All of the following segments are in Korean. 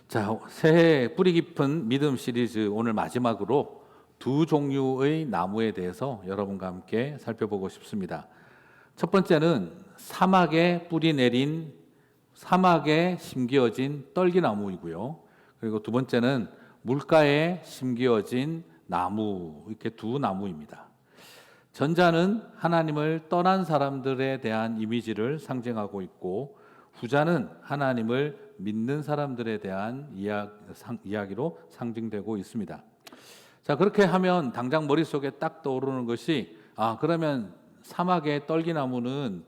자, 새해 뿌리 깊은 믿음 시리즈 오늘 마지막으로 두 종류의 나무에 대해서 여러분과 함께 살펴보고 싶습니다. 첫 번째는 사막에 뿌리 내린 사막에 심기어진 떨기나무이고요. 그리고 두 번째는 물가에 심기어진 나무, 이렇게 두 나무입니다. 전자는 하나님을 떠난 사람들에 대한 이미지를 상징하고 있고, 후자는 하나님을 믿는 사람들에 대한 이야기로 상징되고 있습니다. 자, 그렇게 하면 당장 머릿속에 딱 떠오르는 것이, 그러면 사막의 떨기나무는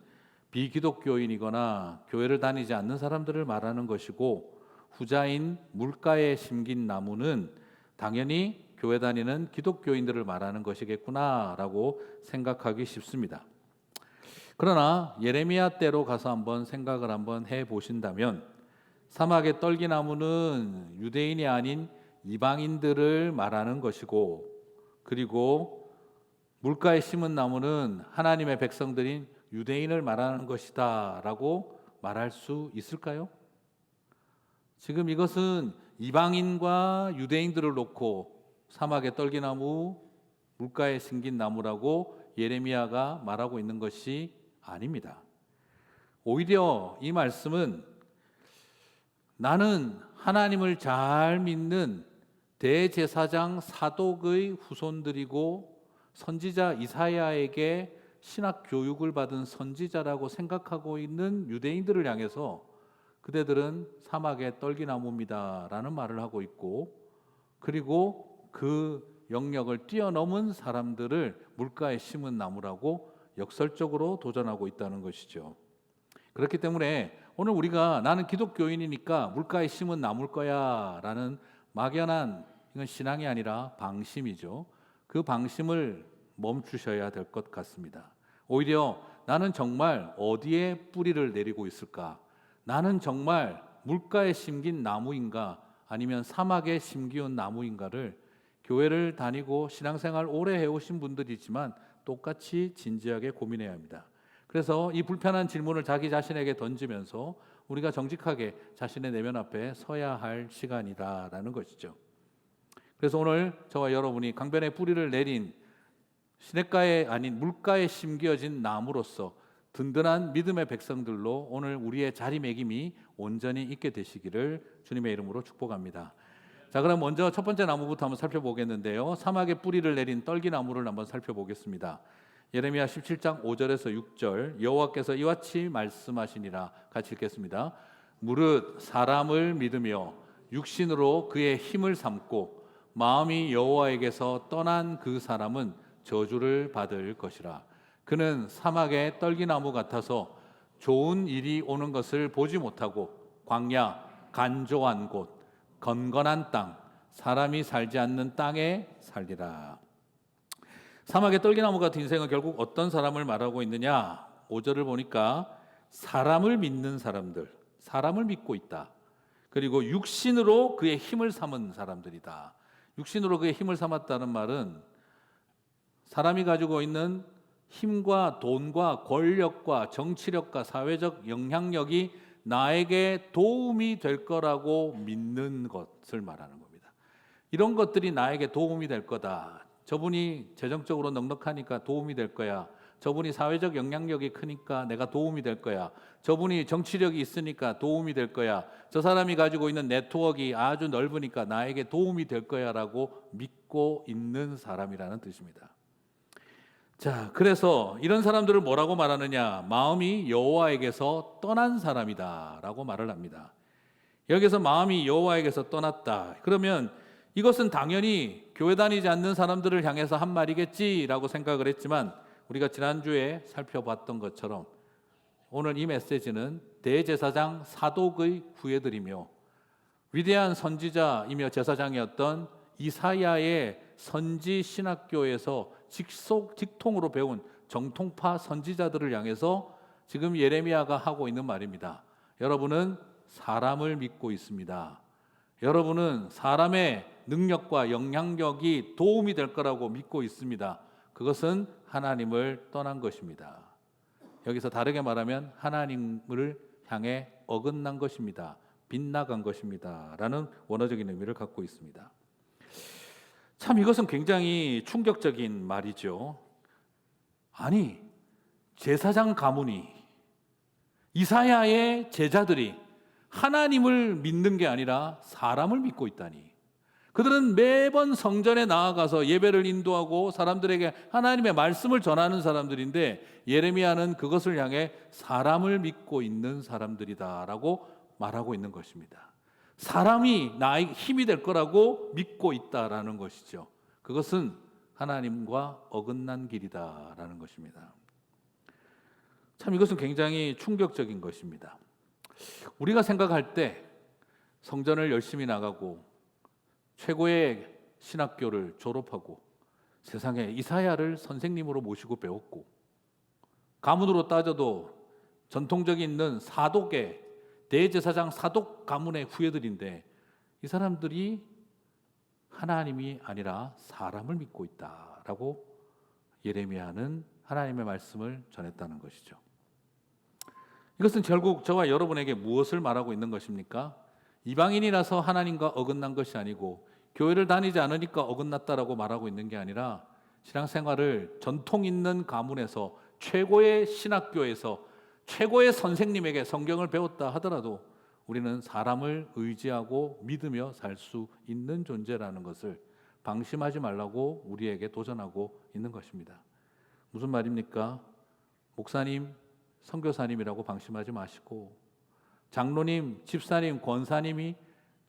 비기독교인이거나 교회를 다니지 않는 사람들을 말하는 것이고, 후자인 물가에 심긴 나무는 당연히 교회 다니는 기독교인들을 말하는 것이겠구나라고 생각하기 쉽습니다. 그러나 예레미야 때로 가서 한번 생각을 한번 해 보신다면, 사막의 떨기나무는 유대인이 아닌 이방인들을 말하는 것이고, 그리고 물가에 심은 나무는 하나님의 백성들인 유대인을 말하는 것이다 라고 말할 수 있을까요? 지금 이것은 이방인과 유대인들을 놓고 사막의 떨기나무, 물가에 심긴 나무라고 예레미야가 말하고 있는 것이 아닙니다. 오히려 이 말씀은 나는 하나님을 잘 믿는 대제사장 사독의 후손들이고 선지자 이사야에게 신학 교육을 받은 선지자라고 생각하고 있는 유대인들을 향해서 그대들은 사막의 떨기나무입니다라는 말을 하고 있고, 그리고 그 영역을 뛰어넘은 사람들을 물가에 심은 나무라고 역설적으로 도전하고 있다는 것이죠. 그렇기 때문에 오늘 우리가 나는 기독교인이니까 물가에 심은 나무일 거야 라는 막연한, 이건 신앙이 아니라 방심이죠. 그 방심을 멈추셔야 될 것 같습니다. 오히려 나는 정말 어디에 뿌리를 내리고 있을까? 나는 정말 물가에 심긴 나무인가 아니면 사막에 심기운 나무인가를 교회를 다니고 신앙생활 오래 해오신 분들이지만 똑같이 진지하게 고민해야 합니다. 그래서 이 불편한 질문을 자기 자신에게 던지면서 우리가 정직하게 자신의 내면 앞에 서야 할 시간이다라는 것이죠. 그래서 오늘 저와 여러분이 강변에 뿌리를 내린 시냇가에 아닌 물가에 심겨진 나무로서 든든한 믿음의 백성들로 오늘 우리의 자리매김이 온전히 있게 되시기를 주님의 이름으로 축복합니다. 자, 그럼 먼저 첫 번째 나무부터 한번 살펴보겠는데요. 사막에 뿌리를 내린 떨기나무를 한번 살펴보겠습니다. 예레미야 17장 5절에서 6절, 여호와께서 이와 같이 말씀하시니라. 같이 읽겠습니다. 무릇 사람을 믿으며 육신으로 그의 힘을 삼고 마음이 여호와에게서 떠난 그 사람은 저주를 받을 것이라. 그는 사막의 떨기나무 같아서 좋은 일이 오는 것을 보지 못하고 광야, 간조한 곳, 건건한 땅, 사람이 살지 않는 땅에 살리라. 사막의 떨기나무 같은 인생은 결국 어떤 사람을 말하고 있느냐? 5절을 보니까 사람을 믿는 사람들, 사람을 믿고 있다. 그리고 육신으로 그의 힘을 삼은 사람들이다. 육신으로 그의 힘을 삼았다는 말은 사람이 가지고 있는 힘과 돈과 권력과 정치력과 사회적 영향력이 나에게 도움이 될 거라고 믿는 것을 말하는 겁니다. 이런 것들이 나에게 도움이 될 거다. 저분이 재정적으로 넉넉하니까 도움이 될 거야. 저분이 사회적 영향력이 크니까 내가 도움이 될 거야. 저분이 정치력이 있으니까 도움이 될 거야. 저 사람이 가지고 있는 네트워크가 아주 넓으니까 나에게 도움이 될 거야 라고 믿고 있는 사람이라는 뜻입니다. 자, 그래서 이런 사람들을 뭐라고 말하느냐? 마음이 여호와에게서 떠난 사람이다 라고 말을 합니다. 여기서 마음이 여호와에게서 떠났다. 그러면 이것은 당연히 교회 다니지 않는 사람들을 향해서 한 말이겠지라고 생각을 했지만, 우리가 지난주에 살펴봤던 것처럼 오늘 이 메시지는 대제사장 사독의 후예들이며 위대한 선지자이며 제사장이었던 이사야의 선지 신학교에서 직통으로 배운 정통파 선지자들을 향해서 지금 예레미야가 하고 있는 말입니다. 여러분은 사람을 믿고 있습니다. 여러분은 사람의 능력과 영향력이 도움이 될 거라고 믿고 있습니다. 그것은 하나님을 떠난 것입니다. 여기서 다르게 말하면 하나님을 향해 어긋난 것입니다. 빗나간 것입니다. 라는 원어적인 의미를 갖고 있습니다. 참 이것은 굉장히 충격적인 말이죠. 아니, 제사장 가문이, 이사야의 제자들이 하나님을 믿는 게 아니라 사람을 믿고 있다니. 그들은 매번 성전에 나아가서 예배를 인도하고 사람들에게 하나님의 말씀을 전하는 사람들인데, 예레미야는 그것을 향해 사람을 믿고 있는 사람들이다라고 말하고 있는 것입니다. 사람이 나의 힘이 될 거라고 믿고 있다라는 것이죠. 그것은 하나님과 어긋난 길이다라는 것입니다. 참 이것은 굉장히 충격적인 것입니다. 우리가 생각할 때 성전을 열심히 나가고 최고의 신학교를 졸업하고 세상에 이사야를 선생님으로 모시고 배웠고, 가문으로 따져도 전통적인 있는 사독의 대제사장 사독 가문의 후예들인데, 이 사람들이 하나님이 아니라 사람을 믿고 있다라고 예레미야는 하나님의 말씀을 전했다는 것이죠. 이것은 결국 저와 여러분에게 무엇을 말하고 있는 것입니까? 이방인이라서 하나님과 어긋난 것이 아니고, 교회를 다니지 않으니까 어긋났다라고 말하고 있는 게 아니라, 신앙생활을 전통 있는 가문에서, 최고의 신학교에서 최고의 선생님에게 성경을 배웠다 하더라도 우리는 사람을 의지하고 믿으며 살 수 있는 존재라는 것을 방심하지 말라고 우리에게 도전하고 있는 것입니다. 무슨 말입니까? 목사님, 선교사님이라고 방심하지 마시고, 장로님, 집사님, 권사님이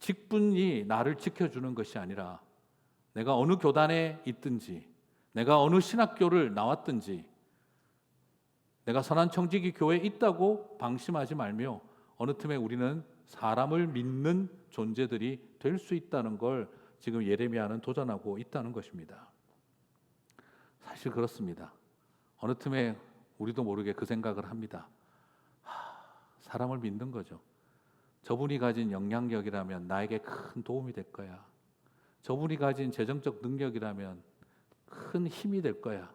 직분이 나를 지켜주는 것이 아니라, 내가 어느 교단에 있든지, 내가 어느 신학교를 나왔든지, 내가 선한청지기 교회에 있다고 방심하지 말며 어느 틈에 우리는 사람을 믿는 존재들이 될 수 있다는 걸 지금 예레미야는 도전하고 있다는 것입니다. 사실 그렇습니다. 어느 틈에 우리도 모르게 그 생각을 합니다. 사람을 믿는 거죠. 저분이 가진 영향력이라면 나에게 큰 도움이 될 거야. 저분이 가진 재정적 능력이라면 큰 힘이 될 거야.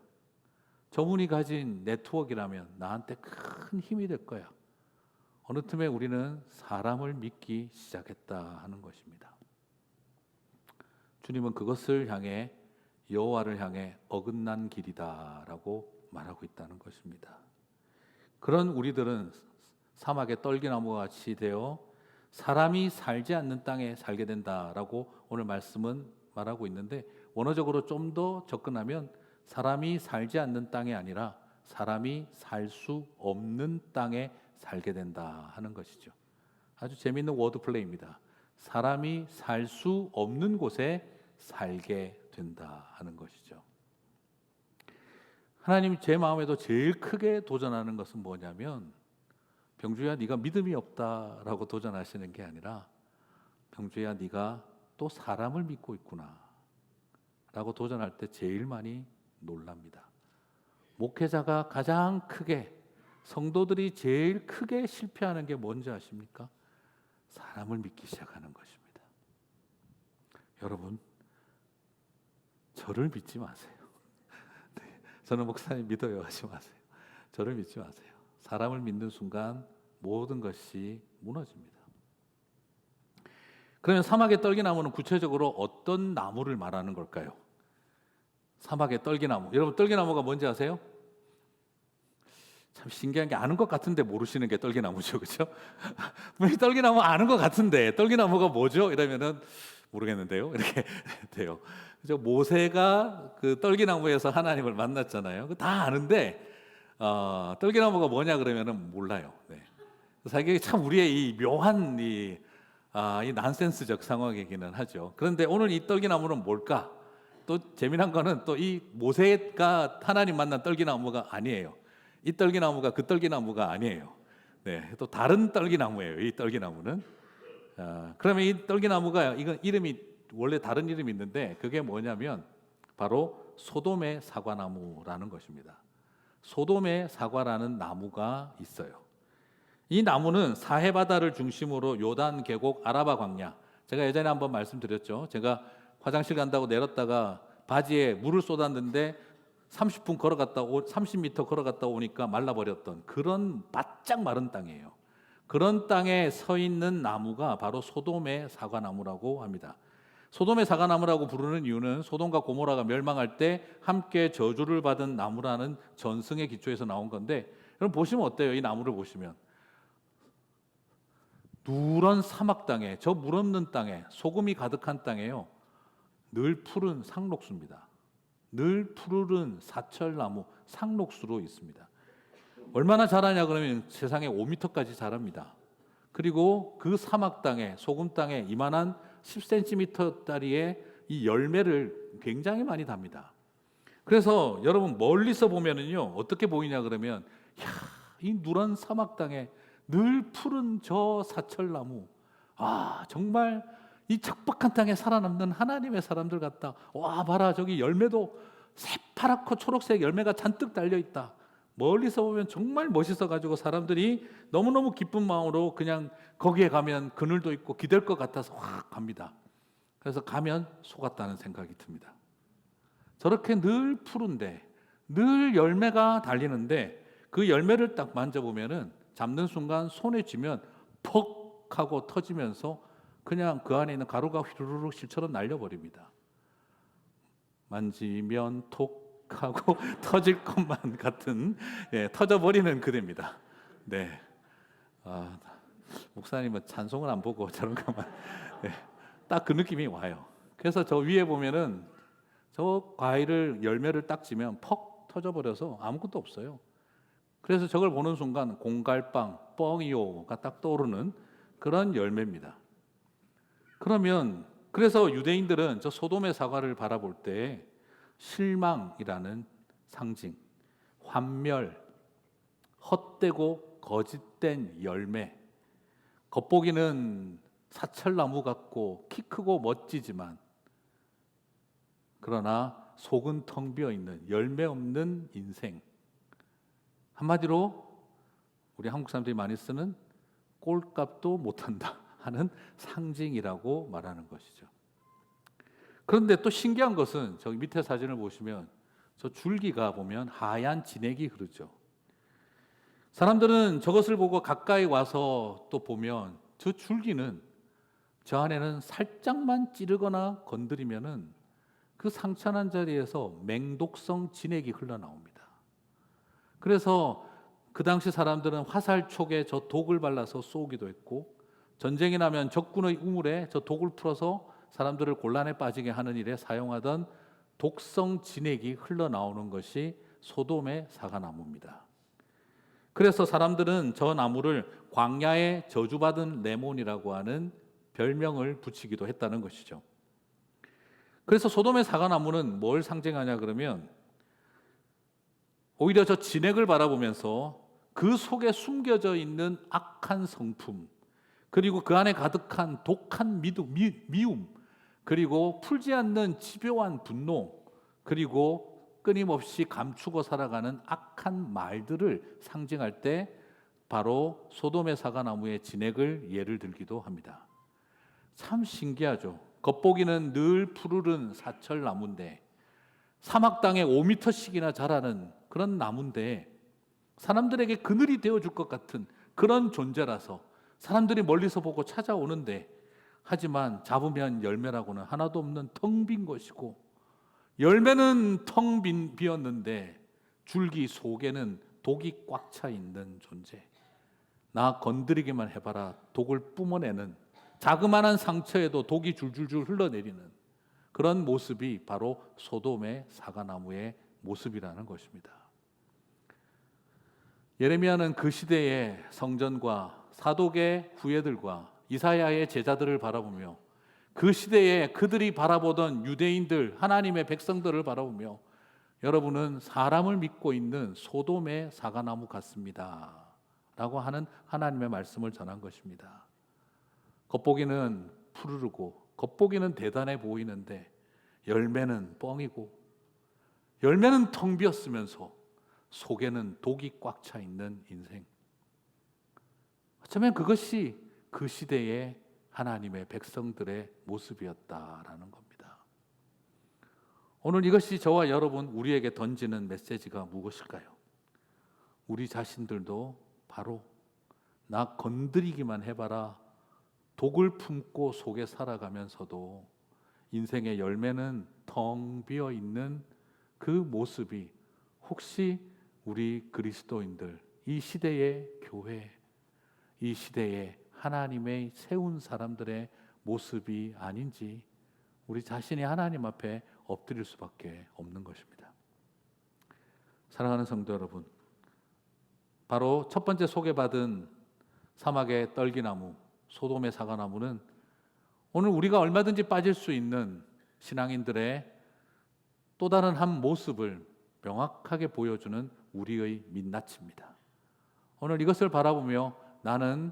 저분이 가진 네트워크라면 나한테 큰 힘이 될 거야. 어느 틈에 우리는 사람을 믿기 시작했다 하는 것입니다. 주님은 그것을 향해, 여호와를 향해 어긋난 길이다라고 말하고 있다는 것입니다. 그런 우리들은 사막의 떨기나무와 같이 되어 사람이 살지 않는 땅에 살게 된다라고 오늘 말씀은 말하고 있는데, 원어적으로 좀 더 접근하면 사람이 살지 않는 땅이 아니라 사람이 살 수 없는 땅에 살게 된다 하는 것이죠. 아주 재미있는 워드 플레이입니다. 사람이 살 수 없는 곳에 살게 된다 하는 것이죠. 하나님이 제 마음에도 제일 크게 도전하는 것은 뭐냐면, 병주야 네가 믿음이 없다라고 도전하시는 게 아니라, 병주야 네가 또 사람을 믿고 있구나 라고 도전할 때 제일 많이 놀랍니다. 목회자가 가장 크게, 성도들이 제일 크게 실패하는 게 뭔지 아십니까? 사람을 믿기 시작하는 것입니다. 여러분, 저를 믿지 마세요. 네, 저는 목사님 믿어요 하지 마세요. 저를 믿지 마세요. 사람을 믿는 순간 모든 것이 무너집니다. 그러면 사막의 떨기나무는 구체적으로 어떤 나무를 말하는 걸까요? 사막의 떨기나무. 여러분, 떨기나무가 뭔지 아세요? 참 신기한 게, 아는 것 같은데 모르시는 게 떨기나무죠, 그렇죠? 분명히 떨기나무 아는 것 같은데 떨기나무가 뭐죠? 이러면은 모르겠는데요, 이렇게 돼요. 그죠? 모세가 그 떨기나무에서 하나님을 만났잖아요. 다 아는데 떨기나무가 뭐냐 그러면은 몰라요. 네. 그래서 이게 참 우리의 이 묘한 이 난센스적 상황이기는 하죠. 그런데 오늘 이 떨기나무는 뭘까? 또 재미난 거는 또 이 모세가 하나님 만난 떨기나무가 아니에요. 이 떨기나무가 그 떨기나무가 아니에요. 네, 또 다른 떨기나무예요. 이 떨기나무는. 그러면 이 떨기나무가, 이건 이름이 원래 다른 이름이 있는데, 그게 뭐냐면 바로 소돔의 사과나무라는 것입니다. 소돔의 사과라는 나무가 있어요. 이 나무는 사해바다를 중심으로 요단 계곡, 아라바 광야. 제가 예전에 한번 말씀드렸죠. 제가 화장실 간다고 내렸다가 바지에 물을 쏟았는데 30분 걸어갔다 30m 걸어갔다 오니까 말라버렸던 그런 바짝 마른 땅이에요. 그런 땅에 서 있는 나무가 바로 소돔의 사과나무라고 합니다. 소돔의 사과나무라고 부르는 이유는 소돔과 고모라가 멸망할 때 함께 저주를 받은 나무라는 전승의 기초에서 나온 건데, 여러분 보시면 어때요? 이 나무를 보시면 누런 사막 땅에, 저 물 없는 땅에, 소금이 가득한 땅에요, 늘 푸른 상록수입니다. 늘 푸르른 사철나무 상록수로 있습니다. 얼마나 자라냐 그러면 세상에 5m까지 자랍니다. 그리고 그 사막 땅에, 소금 땅에 이만한 10cm짜리의 이 열매를 굉장히 많이 답니다. 그래서 여러분 멀리서 보면은요, 어떻게 보이냐 그러면, 야, 이 누런 사막 땅에 늘 푸른 저 사철나무, 정말 이 척박한 땅에 살아남는 하나님의 사람들 같다. 와, 봐라, 저기 열매도 새파랗고 초록색 열매가 잔뜩 달려 있다. 멀리서 보면 정말 멋있어 가지고 사람들이 너무너무 기쁜 마음으로 그냥 거기에 가면 그늘도 있고 기댈 것 같아서 확 갑니다. 그래서 가면 속았다는 생각이 듭니다. 저렇게 늘 푸른데 늘 열매가 달리는데 그 열매를 딱 만져보면은 잡는 순간 손에 쥐면 퍽 하고 터지면서 그냥 그 안에 있는 가루가 휘루룩 실처럼 날려버립니다. 만지면 톡 하고 터질 것만 같은, 터져버리는 그대입니다. 네, 목사님은 찬송을 안 보고 저런 것만, 딱 그 느낌이 와요. 그래서 저 위에 보면은 저 과일을 열매를 딱 쥐면 퍽 터져버려서 아무것도 없어요. 그래서 저걸 보는 순간 공갈빵, 뻥이요가 딱 떠오르는 그런 열매입니다. 그래서 유대인들은 저 소돔의 사과를 바라볼 때 실망이라는 상징, 환멸, 헛되고 거짓된 열매, 겉보기는 사철나무 같고 키 크고 멋지지만 그러나 속은 텅 비어 있는 열매 없는 인생, 한마디로 우리 한국 사람들이 많이 쓰는 꼴값도 못한다 하는 상징이라고 말하는 것이죠. 그런데 또 신기한 것은 저기 밑에 사진을 보시면 저 줄기가 보면 하얀 진액이 흐르죠. 사람들은 저것을 보고 가까이 와서 또 보면 저 줄기는, 저 안에는 살짝만 찌르거나 건드리면은 그 상처난 자리에서 맹독성 진액이 흘러나옵니다. 그래서 그 당시 사람들은 화살촉에 저 독을 발라서 쏘기도 했고, 전쟁이 나면 적군의 우물에 저 독을 풀어서 사람들을 곤란에 빠지게 하는 일에 사용하던 독성 진액이 흘러나오는 것이 소돔의 사과나무입니다. 그래서 사람들은 저 나무를 광야에 저주받은 레몬이라고 하는 별명을 붙이기도 했다는 것이죠. 그래서 소돔의 사과나무는 뭘 상징하냐 그러면, 오히려 저 진액을 바라보면서 그 속에 숨겨져 있는 악한 성품, 그리고 그 안에 가득한 독한 미움, 그리고 풀지 않는 집요한 분노, 그리고 끊임없이 감추고 살아가는 악한 말들을 상징할 때 바로 소돔의 사과나무의 진액을 예를 들기도 합니다. 참 신기하죠. 겉보기는 늘 푸르른 사철나무인데, 사막 땅에 5m씩이나 자라는 그런 나무인데 사람들에게 그늘이 되어줄 것 같은 그런 존재라서 사람들이 멀리서 보고 찾아오는데, 하지만 잡으면 열매라고는 하나도 없는 텅 빈 것이고, 열매는 텅 비었는데 줄기 속에는 독이 꽉 차 있는 존재. 나 건드리기만 해봐라 독을 뿜어내는, 자그마한 상처에도 독이 줄줄줄 흘러내리는 그런 모습이 바로 소돔의 사과나무의 모습이라는 것입니다. 예레미야는 그 시대의 성전과 사독의 후예들과 이사야의 제자들을 바라보며, 그 시대에 그들이 바라보던 유대인들, 하나님의 백성들을 바라보며, 여러분은 사람을 믿고 있는 소돔의 사과나무 같습니다 라고 하는 하나님의 말씀을 전한 것입니다. 겉보기는 푸르르고 겉보기는 대단해 보이는데 열매는 뻥이고, 열매는 텅 비었으면서 속에는 독이 꽉 차 있는 인생. 어쩌면 그것이 그 시대의 하나님의 백성들의 모습이었다라는 겁니다. 오늘 이것이 저와 여러분, 우리에게 던지는 메시지가 무엇일까요? 우리 자신들도 바로 나 건드리기만 해봐라. 독을 품고 속에 살아가면서도 인생의 열매는 텅 비어 있는 그 모습이 혹시 우리 그리스도인들, 이 시대의 교회, 이 시대의 하나님의 세운 사람들의 모습이 아닌지 우리 자신이 하나님 앞에 엎드릴 수밖에 없는 것입니다. 사랑하는 성도 여러분, 바로 첫 번째 소개받은 사막의 떨기나무, 소돔의 사과나무는 오늘 우리가 얼마든지 빠질 수 있는 신앙인들의 또 다른 한 모습을 명확하게 보여주는 우리의 민낯입니다. 오늘 이것을 바라보며 나는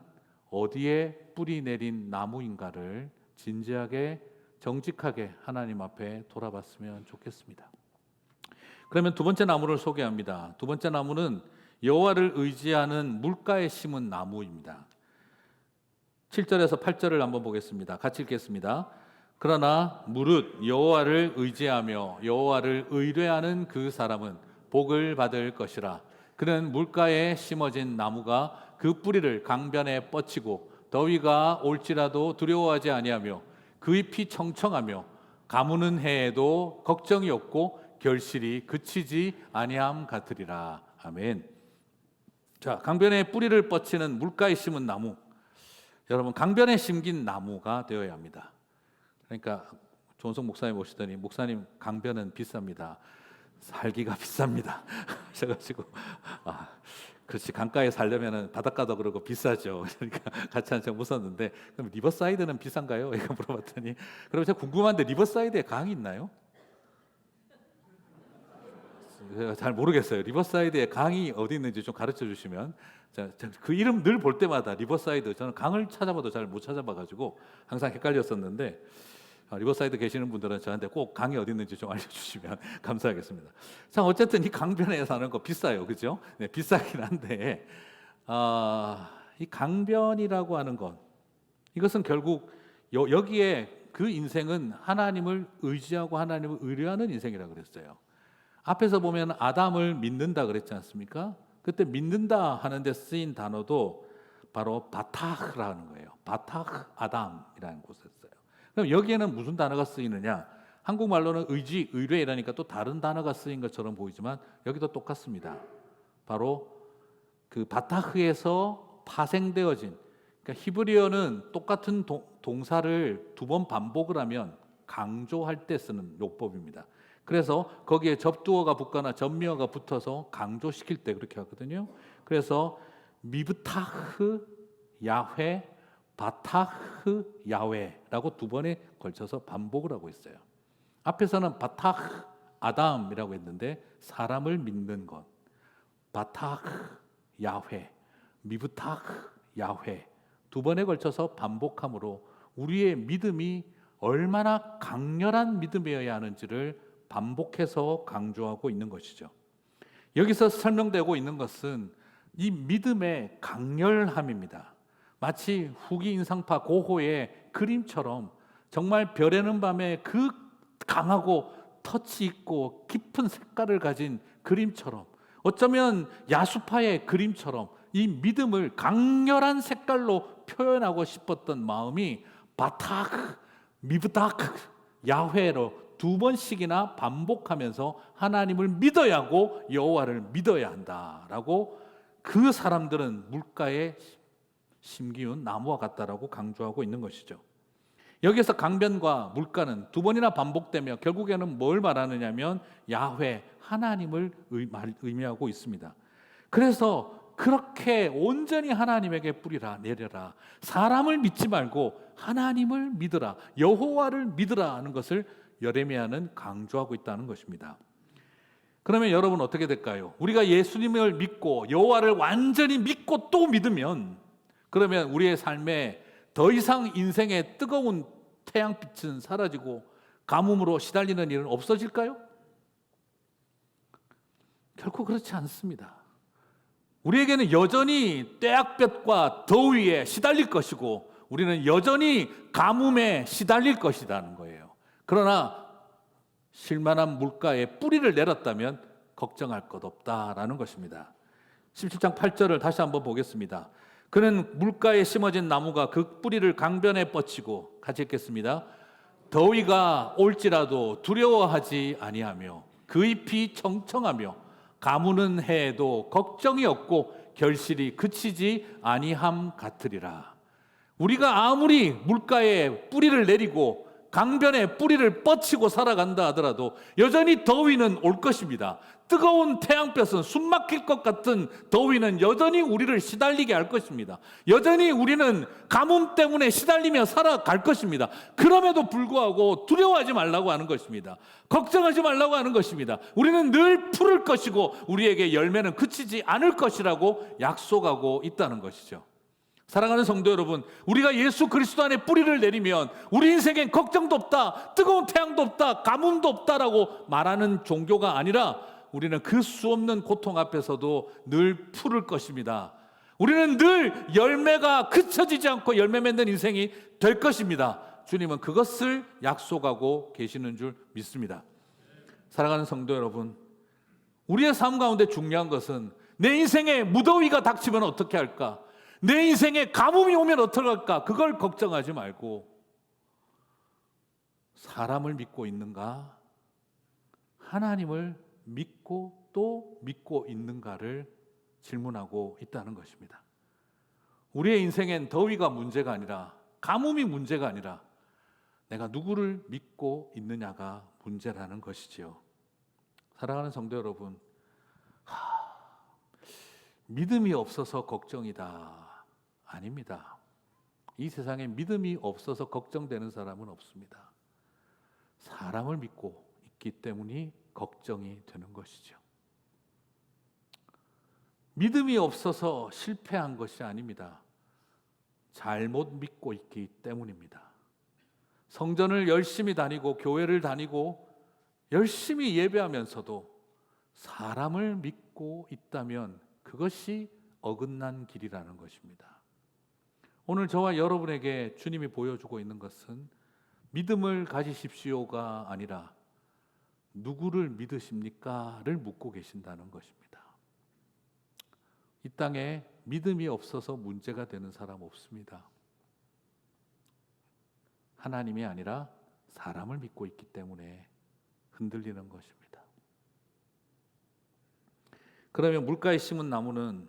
어디에 뿌리 내린 나무인가를 진지하게 정직하게 하나님 앞에 돌아봤으면 좋겠습니다. 그러면 두 번째 나무를 소개합니다. 두 번째 나무는 여호와를 의지하는 물가에 심은 나무입니다. 7절에서 8절을 한번 보겠습니다. 같이 읽겠습니다. 그러나 무릇 여호와를 의지하며 여호와를 의뢰하는 그 사람은 복을 받을 것이라. 그는 물가에 심어진 나무가 그 뿌리를 강변에 뻗치고 더위가 올지라도 두려워하지 아니하며 그 잎이 청청하며 가무는 해에도 걱정이 없고 결실이 그치지 아니함 같으리라. 아멘. 자, 강변에 뿌리를 뻗치는 물가에 심은 나무. 여러분, 강변에 심긴 나무가 되어야 합니다. 그러니까 조은석 목사님 오시더니 목사님 강변은 비쌉니다. 살기가 비쌉니다. 하셔가지고 그렇지, 강가에 살려면은 바닷가도 그러고 비싸죠. 그러니까 같이 한참 웃었는데 그럼 리버사이드는 비싼가요? 이거 물어봤더니 그럼 제가 궁금한데 리버사이드에 강이 있나요? 제가 잘 모르겠어요. 리버사이드에 강이 어디 있는지 좀 가르쳐 주시면. 그 이름 늘 볼 때마다 리버사이드, 저는 강을 찾아봐도 잘 못 찾아봐가지고 항상 헷갈렸었는데 리버사이드 계시는 분들은 저한테 꼭 강이 어디 있는지 좀 알려주시면 감사하겠습니다. 자, 어쨌든 이 강변에 사는 거 비싸요, 그죠? 네, 비싸긴 한데 이 강변이라고 하는 것, 이것은 결국 여기에 그 인생은 하나님을 의지하고 하나님을 의뢰하는 인생이라고 그랬어요. 앞에서 보면 아담을 믿는다 그랬지 않습니까? 그때 믿는다 하는데 쓰인 단어도 바로 바타흐라는 거예요. 바타흐 아담이라는 곳에 써요. 그럼 여기에는 무슨 단어가 쓰이느냐? 한국말로는 의지, 의뢰 이라니까 또 다른 단어가 쓰인 것처럼 보이지만 여기도 똑같습니다. 바로 그 바타흐에서 파생되어진, 그러니까 히브리어는 똑같은 동사를 두 번 반복을 하면 강조할 때 쓰는 용법입니다. 그래서 거기에 접두어가 붙거나 전미어가 붙어서 강조시킬 때 그렇게 하거든요. 그래서 미브타흐 야훼, 바타흐 야훼라고 두 번에 걸쳐서 반복을 하고 있어요. 앞에서는 바타흐 아담이라고 했는데 사람을 믿는 것, 바타흐 야훼, 미브타흐 야훼 두 번에 걸쳐서 반복함으로 우리의 믿음이 얼마나 강렬한 믿음이어야 하는지를 반복해서 강조하고 있는 것이죠. 여기서 설명되고 있는 것은 이 믿음의 강렬함입니다. 마치 후기 인상파 고호의 그림처럼 정말 별에는 밤에 그 강하고 터치 있고 깊은 색깔을 가진 그림처럼, 어쩌면 야수파의 그림처럼 이 믿음을 강렬한 색깔로 표현하고 싶었던 마음이 바타크, 미브다크, 야훼로 두 번씩이나 반복하면서 하나님을 믿어야 하고 여호와를 믿어야 한다라고 그 사람들은 물가에 심기운 나무와 같다라고 강조하고 있는 것이죠. 여기서 강변과 물가는 두 번이나 반복되며 결국에는 뭘 말하느냐면 야훼, 하나님을 의미하고 있습니다. 그래서 그렇게 온전히 하나님에게 뿌리라, 내려라, 사람을 믿지 말고 하나님을 믿으라, 여호와를 믿으라 하는 것을 예레미야는 강조하고 있다는 것입니다. 그러면 여러분 어떻게 될까요? 우리가 예수님을 믿고 여호와를 완전히 믿고 또 믿으면 그러면 우리의 삶에 더 이상 인생의 뜨거운 태양빛은 사라지고 가뭄으로 시달리는 일은 없어질까요? 결코 그렇지 않습니다. 우리에게는 여전히 떼약볕과 더위에 시달릴 것이고 우리는 여전히 가뭄에 시달릴 것이라는 거예요. 그러나 실만한 물가에 뿌리를 내렸다면 걱정할 것 없다라는 것입니다. 17장 8절을 다시 한번 보겠습니다. 그는 물가에 심어진 나무가 그 뿌리를 강변에 뻗치고, 같이 읽겠습니다. 더위가 올지라도 두려워하지 아니하며 그 잎이 청청하며 가무는 해에도 걱정이 없고 결실이 그치지 아니함 같으리라. 우리가 아무리 물가에 뿌리를 내리고 강변에 뿌리를 뻗치고 살아간다 하더라도 여전히 더위는 올 것입니다. 뜨거운 태양볕은 숨 막힐 것 같은 더위는 여전히 우리를 시달리게 할 것입니다. 여전히 우리는 가뭄 때문에 시달리며 살아갈 것입니다. 그럼에도 불구하고 두려워하지 말라고 하는 것입니다. 걱정하지 말라고 하는 것입니다. 우리는 늘 푸를 것이고 우리에게 열매는 그치지 않을 것이라고 약속하고 있다는 것이죠. 사랑하는 성도 여러분, 우리가 예수 그리스도 안에 뿌리를 내리면 우리 인생엔 걱정도 없다, 뜨거운 태양도 없다, 가뭄도 없다라고 말하는 종교가 아니라 우리는 그 수없는 고통 앞에서도 늘 푸를 것입니다. 우리는 늘 열매가 그쳐지지 않고 열매 맺는 인생이 될 것입니다. 주님은 그것을 약속하고 계시는 줄 믿습니다. 사랑하는 성도 여러분, 우리의 삶 가운데 중요한 것은 내 인생에 무더위가 닥치면 어떻게 할까? 내 인생에 가뭄이 오면 어떡할까? 그걸 걱정하지 말고 사람을 믿고 있는가? 하나님을 믿고 또 믿고 있는가를 질문하고 있다는 것입니다. 우리의 인생엔 더위가 문제가 아니라, 가뭄이 문제가 아니라 내가 누구를 믿고 있느냐가 문제라는 것이지요. 사랑하는 성도 여러분, 믿음이 없어서 걱정이다. 아닙니다. 이 세상에 믿음이 없어서 걱정되는 사람은 없습니다. 사람을 믿고 있기 때문에 걱정이 되는 것이죠. 믿음이 없어서 실패한 것이 아닙니다. 잘못 믿고 있기 때문입니다. 성전을 열심히 다니고 교회를 다니고 열심히 예배하면서도 사람을 믿고 있다면 그것이 어긋난 길이라는 것입니다. 오늘 저와 여러분에게 주님이 보여주고 있는 것은 믿음을 가지십시오가 아니라 누구를 믿으십니까?를 묻고 계신다는 것입니다. 이 땅에 믿음이 없어서 문제가 되는 사람 없습니다. 하나님이 아니라 사람을 믿고 있기 때문에 흔들리는 것입니다. 그러면 물가에 심은 나무는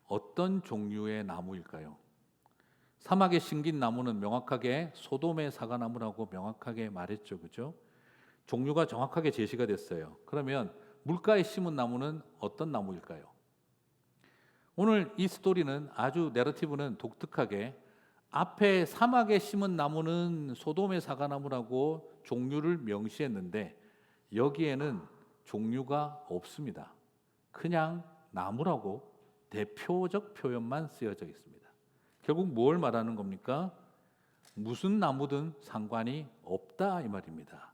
어떤 종류의 나무일까요? 사막에 심긴 나무는 명확하게 소돔의 사과나무라고 명확하게 말했죠. 그죠? 종류가 정확하게 제시가 됐어요. 그러면 물가에 심은 나무는 어떤 나무일까요? 오늘 이 스토리는 아주 내러티브는 독특하게 앞에 사막에 심은 나무는 소돔의 사과나무라고 종류를 명시했는데 여기에는 종류가 없습니다. 그냥 나무라고 대표적 표현만 쓰여져 있습니다. 결국 뭘 말하는 겁니까? 무슨 나무든 상관이 없다 이 말입니다.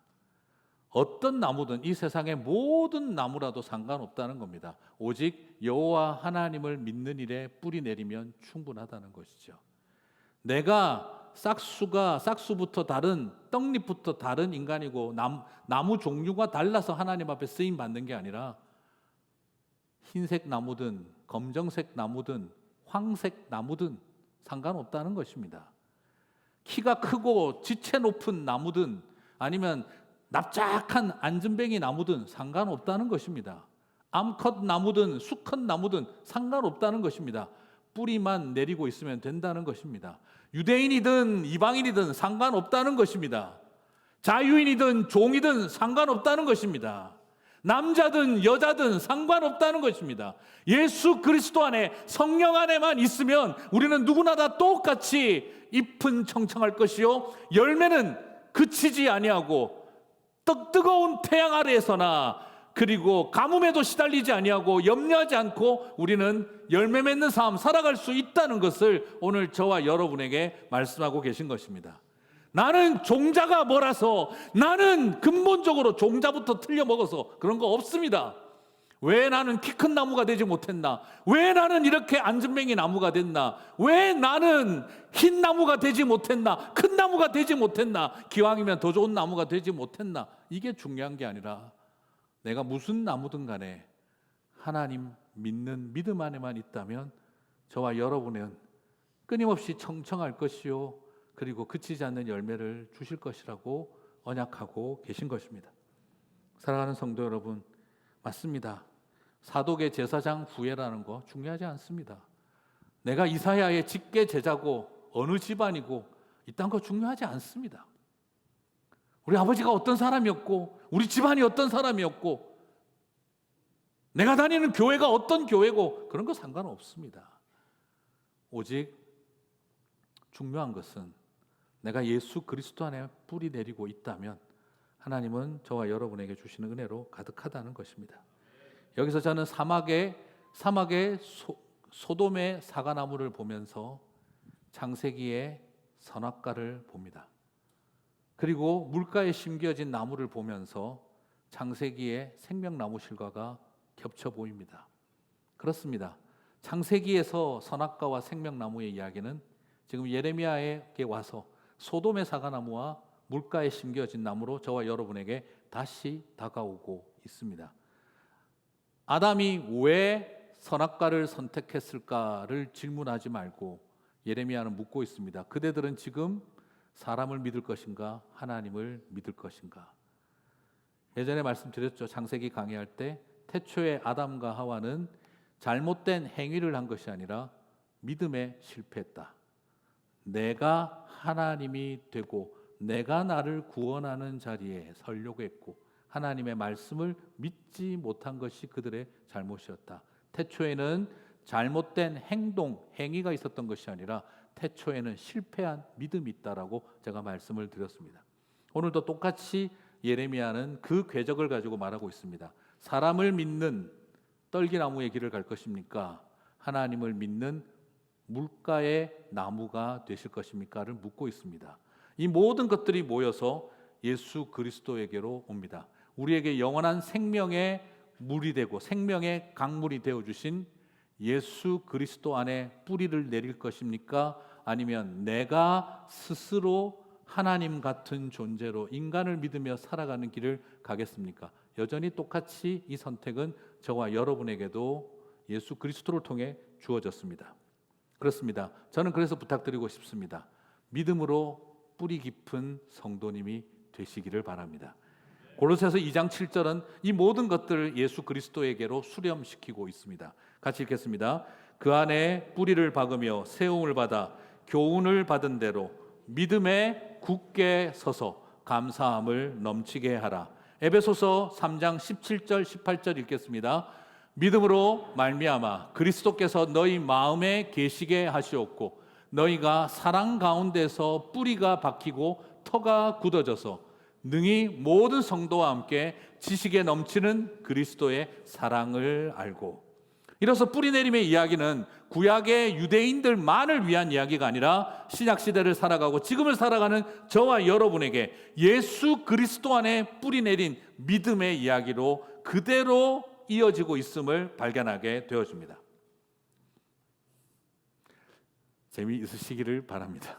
어떤 나무든 이 세상의 모든 나무라도 상관없다는 겁니다. 오직 여호와 하나님을 믿는 일에 뿌리 내리면 충분하다는 것이죠. 내가 싹수부터 다른, 떡잎부터 다른 인간이고 나무 종류가 달라서 하나님 앞에 쓰임 받는 게 아니라 흰색 나무든 검정색 나무든 황색 나무든 상관없다는 것입니다. 키가 크고 지체 높은 나무든 아니면 납작한 안전뱅이 나무든 상관없다는 것입니다. 암컷 나무든 수컷 나무든 상관없다는 것입니다. 뿌리만 내리고 있으면 된다는 것입니다. 유대인이든 이방인이든 상관없다는 것입니다. 자유인이든 종이든 상관없다는 것입니다. 남자든 여자든 상관없다는 것입니다. 예수 그리스도 안에 성령 안에만 있으면 우리는 누구나 다 똑같이 잎은 청청할 것이요 열매는 그치지 아니하고 뜨거운 태양 아래에서나 그리고 가뭄에도 시달리지 아니하고 염려하지 않고 우리는 열매 맺는 삶 살아갈 수 있다는 것을 오늘 저와 여러분에게 말씀하고 계신 것입니다. 나는 종자가 뭐라서, 나는 근본적으로 종자부터 틀려 먹어서 그런 거 없습니다. 왜 나는 키 큰 나무가 되지 못했나? 왜 나는 이렇게 안전뱅이 나무가 됐나? 왜 나는 흰 나무가 되지 못했나? 큰 나무가 되지 못했나? 기왕이면 더 좋은 나무가 되지 못했나? 이게 중요한 게 아니라 내가 무슨 나무든 간에 하나님 믿는 믿음 안에만 있다면 저와 여러분은 끊임없이 청청할 것이요 그리고 그치지 않는 열매를 주실 것이라고 언약하고 계신 것입니다. 사랑하는 성도 여러분, 맞습니다. 사독의 제사장 후예라는 거 중요하지 않습니다. 내가 이사야의 직계 제자고 어느 집안이고 이딴 거 중요하지 않습니다. 우리 아버지가 어떤 사람이었고 우리 집안이 어떤 사람이었고 내가 다니는 교회가 어떤 교회고 그런 거 상관없습니다. 오직 중요한 것은 내가 예수 그리스도 안에 뿌리 내리고 있다면 하나님은 저와 여러분에게 주시는 은혜로 가득하다는 것입니다. 여기서 저는 사막의 소돔의 사과나무를 보면서 창세기의 선악과를 봅니다. 그리고 물가에 심겨진 나무를 보면서 창세기의 생명나무 실과가 겹쳐 보입니다. 그렇습니다. 창세기에서 선악과와 생명나무의 이야기는 지금 예레미야에게 와서 소돔의 사과나무와 물가에 심겨진 나무로 저와 여러분에게 다시 다가오고 있습니다. 아담이 왜 선악과를 선택했을까를 질문하지 말고 예레미야는 묻고 있습니다. 그대들은 지금 사람을 믿을 것인가 하나님을 믿을 것인가? 예전에 말씀드렸죠. 창세기 강의할 때 태초에 아담과 하와는 잘못된 행위를 한 것이 아니라 믿음에 실패했다. 내가 하나님이 되고 내가 나를 구원하는 자리에 서려고 했고 하나님의 말씀을 믿지 못한 것이 그들의 잘못이었다. 태초에는 잘못된 행위가 있었던 것이 아니라 태초에는 실패한 믿음이 있다라고 제가 말씀을 드렸습니다. 오늘도 똑같이 예레미야는 그 궤적을 가지고 말하고 있습니다. 사람을 믿는 떨기나무의 길을 갈 것입니까? 하나님을 믿는 물가의 나무가 되실 것입니까?를 묻고 있습니다. 이 모든 것들이 모여서 예수 그리스도에게로 옵니다. 우리에게 영원한 생명의 물이 되고 생명의 강물이 되어주신 예수 그리스도 안에 뿌리를 내릴 것입니까? 아니면 내가 스스로 하나님 같은 존재로 인간을 믿으며 살아가는 길을 가겠습니까? 여전히 똑같이 이 선택은 저와 여러분에게도 예수 그리스도를 통해 주어졌습니다. 그렇습니다. 저는 그래서 부탁드리고 싶습니다. 믿음으로 뿌리 깊은 성도님이 되시기를 바랍니다. 고로새서 2장 7절은 이 모든 것들을 예수 그리스도에게로 수렴시키고 있습니다. 같이 읽겠습니다. 그 안에 뿌리를 박으며 세움을 받아 교훈을 받은 대로 믿음에 굳게 서서 감사함을 넘치게 하라. 에베소서 3장 17절 18절 읽겠습니다. 믿음으로 말미암아 그리스도께서 너희 마음에 계시게 하시옵고 너희가 사랑 가운데서 뿌리가 박히고 터가 굳어져서 능히 모든 성도와 함께 지식에 넘치는 그리스도의 사랑을 알고. 이로써 뿌리내림의 이야기는 구약의 유대인들만을 위한 이야기가 아니라 신약시대를 살아가고 지금을 살아가는 저와 여러분에게 예수 그리스도 안에 뿌리내린 믿음의 이야기로 그대로 이어지고 있음을 발견하게 되어집니다. 재미있으시기를 바랍니다.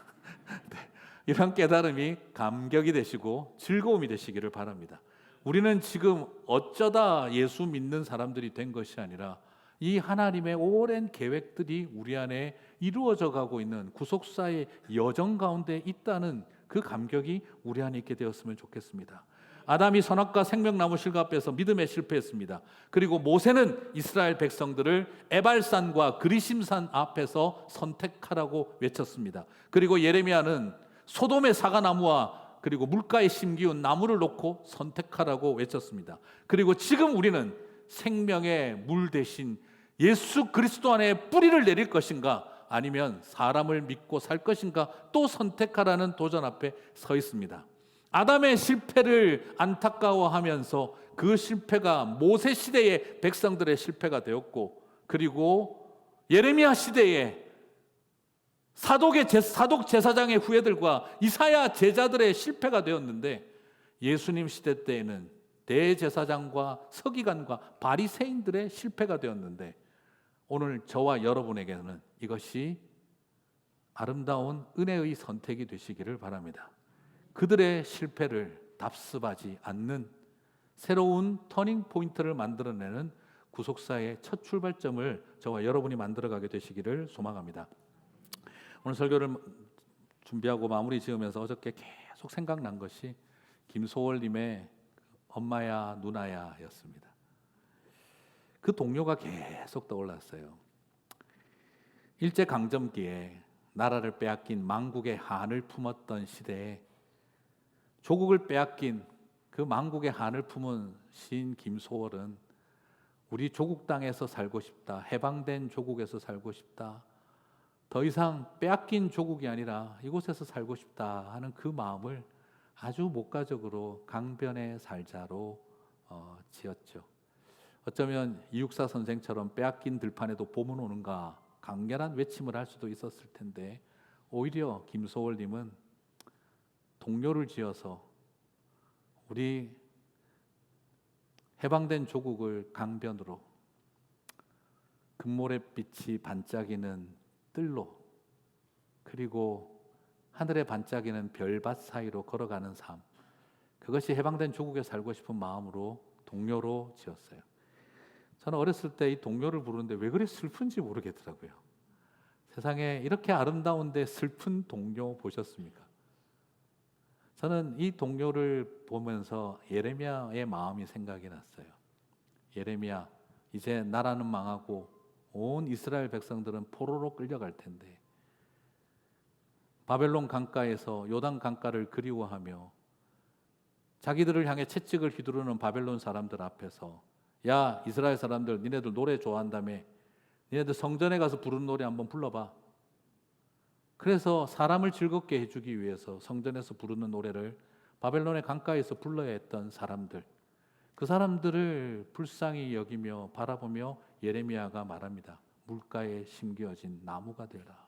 네. 이런 깨달음이 감격이 되시고 즐거움이 되시기를 바랍니다. 우리는 지금 어쩌다 예수 믿는 사람들이 된 것이 아니라 이 하나님의 오랜 계획들이 우리 안에 이루어져 가고 있는 구속사의 여정 가운데 있다는 그 감격이 우리 안에 있게 되었으면 좋겠습니다. 아담이 선악과 생명나무 실과 앞에서 믿음에 실패했습니다. 그리고 모세는 이스라엘 백성들을 에발산과 그리심산 앞에서 선택하라고 외쳤습니다. 그리고 예레미야는 소돔의 사과나무와 그리고 물가에 심기운 나무를 놓고 선택하라고 외쳤습니다. 그리고 지금 우리는 생명의 물 대신 예수 그리스도 안에 뿌리를 내릴 것인가 아니면 사람을 믿고 살 것인가 또 선택하라는 도전 앞에 서 있습니다. 아담의 실패를 안타까워하면서 그 실패가 모세 시대의 백성들의 실패가 되었고 그리고 예레미야 시대에 사독 제사장의 후예들과 이사야 제자들의 실패가 되었는데 예수님 시대 때에는 대제사장과 서기관과 바리새인들의 실패가 되었는데 오늘 저와 여러분에게는 이것이 아름다운 은혜의 선택이 되시기를 바랍니다. 그들의 실패를 답습하지 않는 새로운 터닝 포인트를 만들어내는 구속사의 첫 출발점을 저와 여러분이 만들어가게 되시기를 소망합니다. 오늘 설교를 준비하고 마무리 지으면서 어저께 계속 생각난 것이 김소월님의 엄마야 누나야 였습니다. 그 동료가 계속 떠올랐어요. 일제강점기에 나라를 빼앗긴 망국의 한을 품었던 시대에 조국을 빼앗긴 그 망국의 한을 품은 시인 김소월은 우리 조국 땅에서 살고 싶다, 해방된 조국에서 살고 싶다, 더 이상 빼앗긴 조국이 아니라 이곳에서 살고 싶다 하는 그 마음을 아주 목가적으로 강변에 살자로 지었죠. 어쩌면 이육사 선생처럼 빼앗긴 들판에도 봄은 오는가 강렬한 외침을 할 수도 있었을 텐데 오히려 김소월님은 동료를 지어서 우리 해방된 조국을 강변으로 금모래빛이 반짝이는 뜰로 그리고 하늘에 반짝이는 별밭 사이로 걸어가는 삶, 그것이 해방된 조국에 살고 싶은 마음으로 동료로 지었어요. 저는 어렸을 때 이 동료를 부르는데 왜 그리 슬픈지 모르겠더라고요. 세상에 이렇게 아름다운데 슬픈 동료 보셨습니까? 저는 이 동료를 보면서 예레미야의 마음이 생각이 났어요. 예레미야, 이제 나라는 망하고 온 이스라엘 백성들은 포로로 끌려갈 텐데 바벨론 강가에서 요단 강가를 그리워하며 자기들을 향해 채찍을 휘두르는 바벨론 사람들 앞에서 야 이스라엘 사람들 니네들 노래 좋아한다며 니네들 성전에 가서 부르는 노래 한번 불러봐. 그래서 사람을 즐겁게 해주기 위해서 성전에서 부르는 노래를 바벨론의 강가에서 불러야 했던 사람들, 그 사람들을 불쌍히 여기며 바라보며 예레미야가 말합니다. 물가에 심겨진 나무가 되라.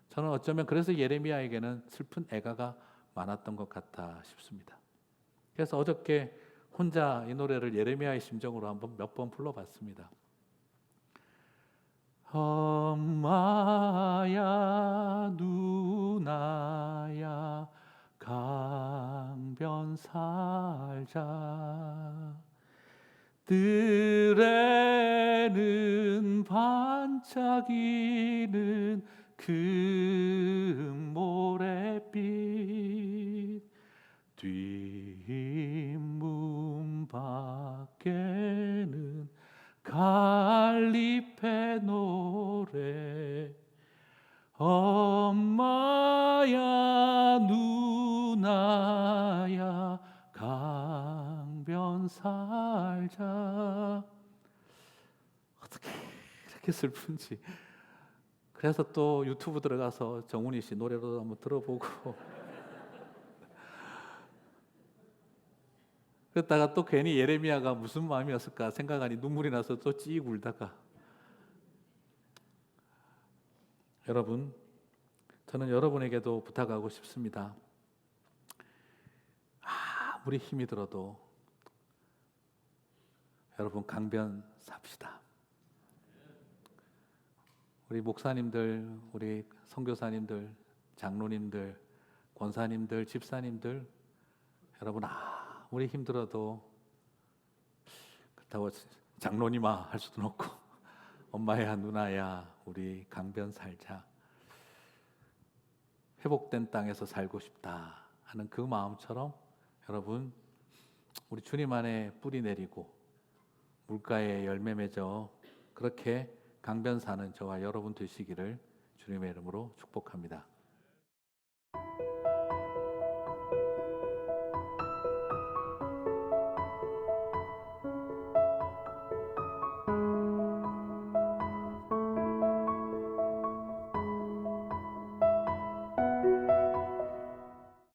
저는 어쩌면 그래서 예레미야에게는 슬픈 애가가 많았던 것 같아 싶습니다. 그래서 어저께 혼자 이 노래를 예레미야의 심정으로 한번 몇 번 불러봤습니다. 엄마야 누나야 강변 살자 들에는 반짝이는 금모래빛 뒷문 밖에는 갈잎의 노래 엄마야 누나야 강변 살자. 어떻게 이렇게 슬픈지. 그래서 또 유튜브 들어가서 정훈이 씨 노래도 한번 들어보고 그러다가 또 괜히 예레미야가 무슨 마음이었을까 생각하니 눈물이 나서 또 찌익 울다가 여러분, 저는 여러분에게도 부탁하고 싶습니다. 아무리 힘이 들어도 여러분 강변 삽시다. 우리 목사님들, 우리 선교사님들, 장로님들, 권사님들, 집사님들 여러분 아무리 힘들어도 그렇다고 장로님아 할 수도 없고 엄마야 누나야 우리 강변 살자. 회복된 땅에서 살고 싶다 하는 그 마음처럼 여러분 우리 주님 안에 뿌리 내리고 물가에 열매 맺어 그렇게 강변 사는 저와 여러분 되시기를 주님의 이름으로 축복합니다.